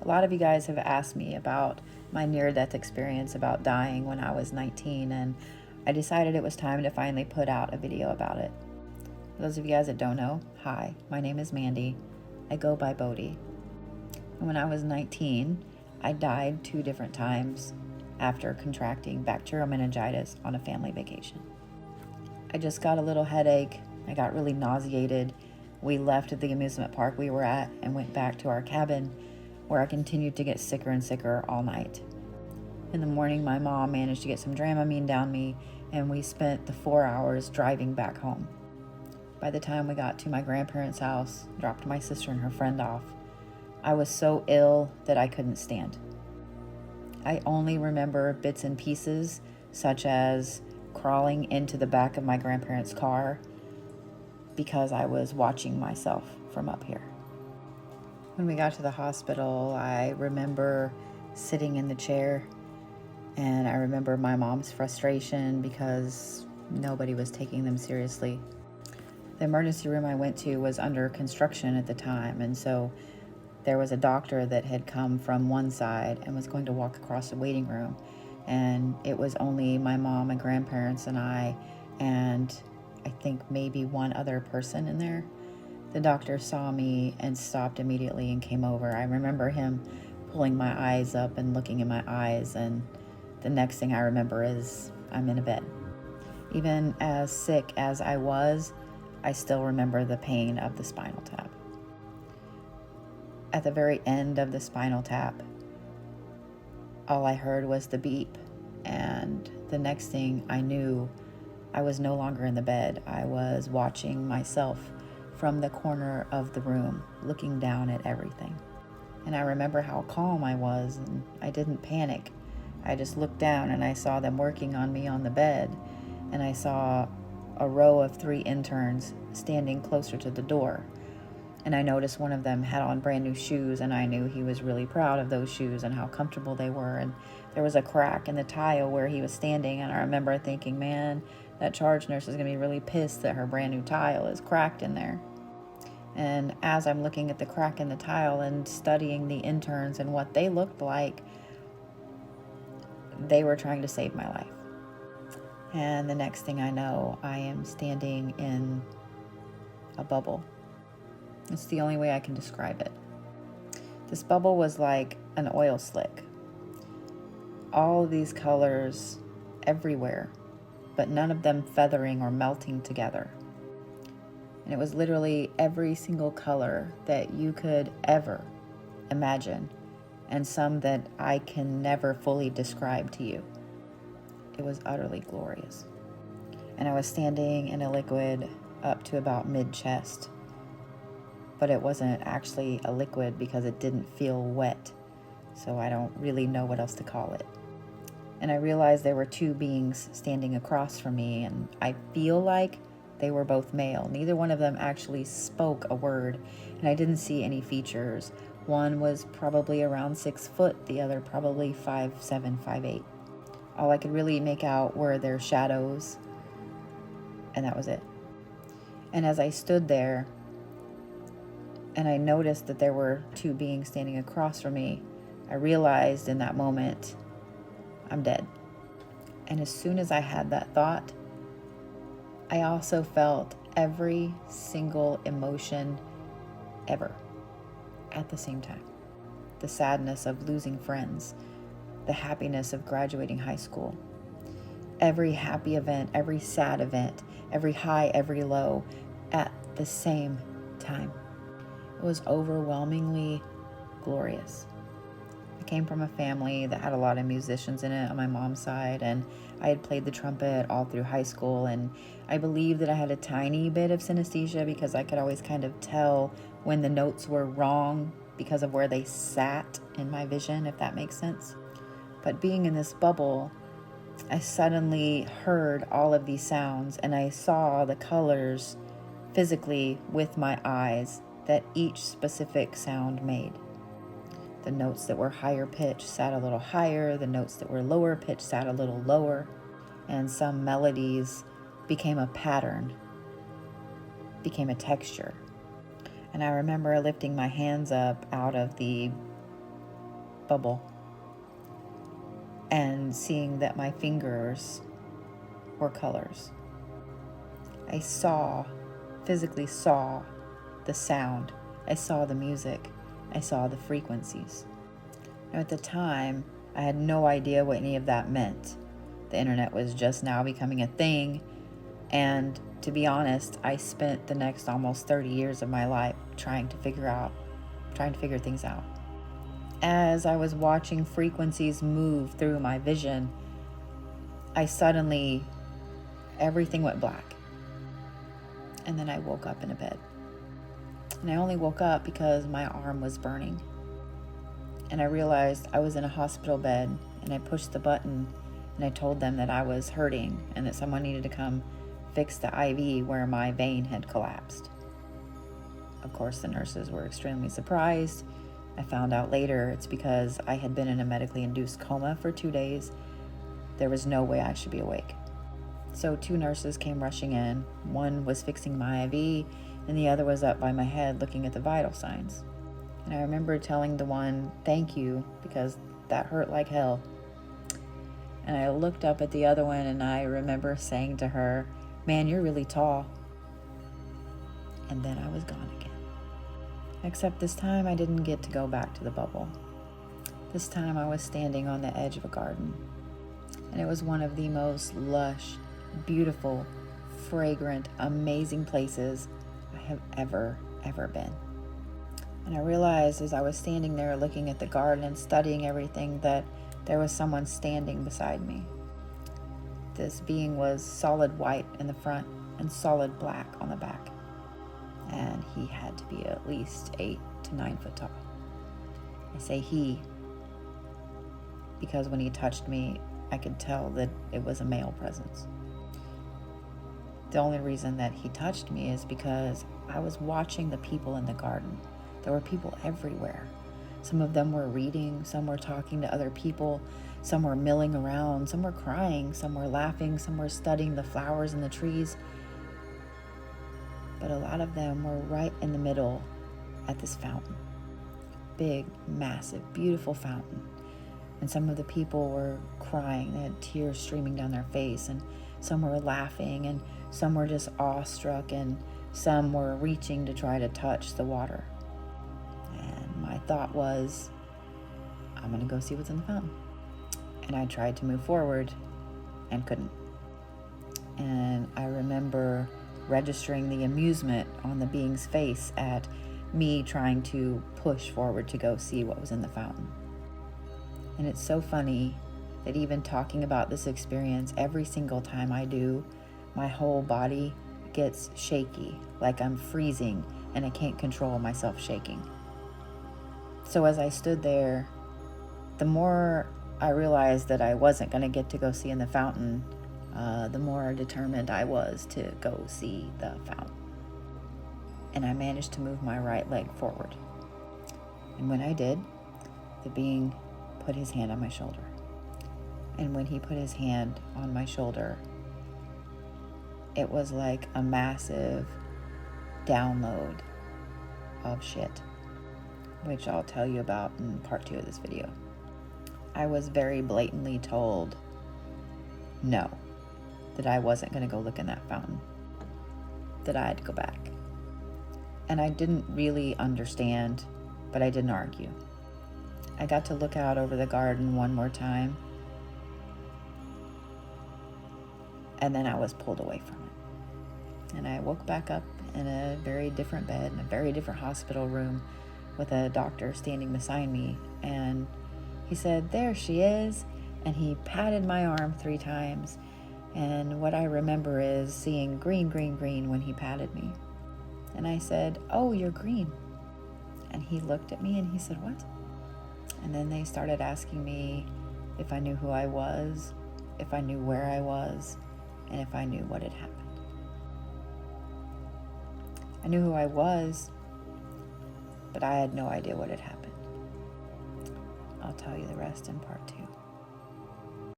A lot of you guys have asked me about my near-death experience, about dying when I was 19, and I decided it was time to finally put out a video about it. For those of you guys that don't know, hi, my name is Mandy. I go by Bodhi. And when I was 19, I died 2 different times after contracting bacterial meningitis on a family vacation. I just got a little headache. I got really nauseated. We left the amusement park we were at and went back to our cabin, where I continued to get sicker and sicker all night. In the morning, my mom managed to get some Dramamine down me, and we spent the 4 hours driving back home. By the time we got to my grandparents' house, dropped my sister and her friend off, I was so ill that I couldn't stand. I only remember bits and pieces, such as crawling into the back of my grandparents' car because I was watching myself from up here. When we got to the hospital, I remember sitting in the chair, and I remember my mom's frustration because nobody was taking them seriously. The emergency room I went to was under construction at the time, and so there was a doctor that had come from one side and was going to walk across the waiting room, and it was only my mom and grandparents and I think maybe one other person in there. The doctor saw me and stopped immediately and came over. I remember him pulling my eyes up and looking in my eyes, and the next thing I remember is I'm in a bed. Even as sick as I was, I still remember the pain of the spinal tap. At the very end of the spinal tap, all I heard was the beep, and the next thing I knew, I was no longer in the bed. I was watching myself from the corner of the room, looking down at everything. And I remember how calm I was, and I didn't panic. I just looked down and I saw them working on me on the bed, and I saw a row of 3 interns standing closer to the door. And I noticed one of them had on brand new shoes, and I knew he was really proud of those shoes and how comfortable they were. And there was a crack in the tile where he was standing, and I remember thinking, man, that charge nurse is going to be really pissed that her brand new tile is cracked in there. And as I'm looking at the crack in the tile and studying the interns and what they looked like, they were trying to save my life. And the next thing I know, I am standing in a bubble. It's the only way I can describe it. This bubble was like an oil slick. All of these colors everywhere, but none of them feathering or melting together. And it was literally every single color that you could ever imagine, and some that I can never fully describe to you. It was utterly glorious. And I was standing in a liquid up to about mid-chest, but it wasn't actually a liquid because it didn't feel wet, so I don't really know what else to call it. And I realized there were 2 beings standing across from me, and I feel like they were both male. Neither one of them actually spoke a word, and I didn't see any features. One was probably around 6 foot, the other probably 5'7", 5'8". All I could really make out were their shadows, and that was it. And as I stood there, and I noticed that there were 2 beings standing across from me, I realized in that moment, I'm dead. And as soon as I had that thought, I also felt every single emotion ever at the same time. The sadness of losing friends, the happiness of graduating high school, every happy event, every sad event, every high, every low at the same time. It was overwhelmingly glorious. I came from a family that had a lot of musicians in it on my mom's side, and I had played the trumpet all through high school, and I believe that I had a tiny bit of synesthesia because I could always kind of tell when the notes were wrong because of where they sat in my vision, if that makes sense. But being in this bubble, I suddenly heard all of these sounds, and I saw the colors physically with my eyes that each specific sound made. The notes that were higher pitch sat a little higher, the notes that were lower pitch sat a little lower, and some melodies became a pattern, became a texture. And I remember lifting my hands up out of the bubble and seeing that my fingers were colors. I physically saw the sound. I saw the music. I saw the frequencies. Now, at the time, I had no idea what any of that meant. The internet was just now becoming a thing, and to be honest, I spent the next almost 30 years of my life trying to figure things out. As I was watching frequencies move through my vision, everything went black. And then I woke up in a bed. And I only woke up because my arm was burning. And I realized I was in a hospital bed, and I pushed the button, and I told them that I was hurting and that someone needed to come fix the IV where my vein had collapsed. Of course, the nurses were extremely surprised. I found out later it's because I had been in a medically induced coma for 2 days. There was no way I should be awake. So 2 nurses came rushing in. One was fixing my IV, and the other was up by my head looking at the vital signs. And I remember telling the one, "Thank you," because that hurt like hell. And I looked up at the other one, and I remember saying to her, "Man, you're really tall." And then I was gone again. Except this time I didn't get to go back to the bubble. This time I was standing on the edge of a garden. And it was one of the most lush, beautiful, fragrant, amazing places I have ever been. And I realized as I was standing there looking at the garden and studying everything that there was someone standing beside me. This being was solid white in the front and solid black on the back. And he had to be at least 8 to 9 foot tall. I say he because when he touched me, I could tell that it was a male presence. The only reason that he touched me is because I was watching the people in the garden. There were people everywhere. Some of them were reading, some were talking to other people, some were milling around, some were crying, some were laughing, some were studying the flowers and the trees. But a lot of them were right in the middle at this fountain. Big, massive, beautiful fountain. And some of the people were crying. They had tears streaming down their face, and some were laughing, and some were just awestruck, and some were reaching to try to touch the water. And my thought was, I'm going to go see what's in the fountain. And I tried to move forward and couldn't. And I remember registering the amusement on the being's face at me trying to push forward to go see what was in the fountain. And it's so funny that even talking about this experience, every single time I do, my whole body gets shaky, like I'm freezing and I can't control myself shaking. So as I stood there, the more I realized that I wasn't going to get to go see in the fountain, the more determined I was to go see the fountain. And I managed to move my right leg forward. And when I did, the being put his hand on my shoulder. And when he put his hand on my shoulder, it was like a massive download of shit, which I'll tell you about in part 2 of this video. I was very blatantly told no, that I wasn't going to go look in that fountain, that I had to go back. And I didn't really understand, but I didn't argue. I got to look out over the garden one more time, and then I was pulled away from it. And I woke back up in a very different bed, in a very different hospital room, with a doctor standing beside me, and he said, "There she is," and he patted my arm 3 times, and what I remember is seeing green, green, green when he patted me. And I said, "Oh, you're green." And he looked at me and he said, "What?" And then they started asking me if I knew who I was, if I knew where I was, and if I knew what had happened. I knew who I was, but I had no idea what had happened. I'll tell you the rest in part 2.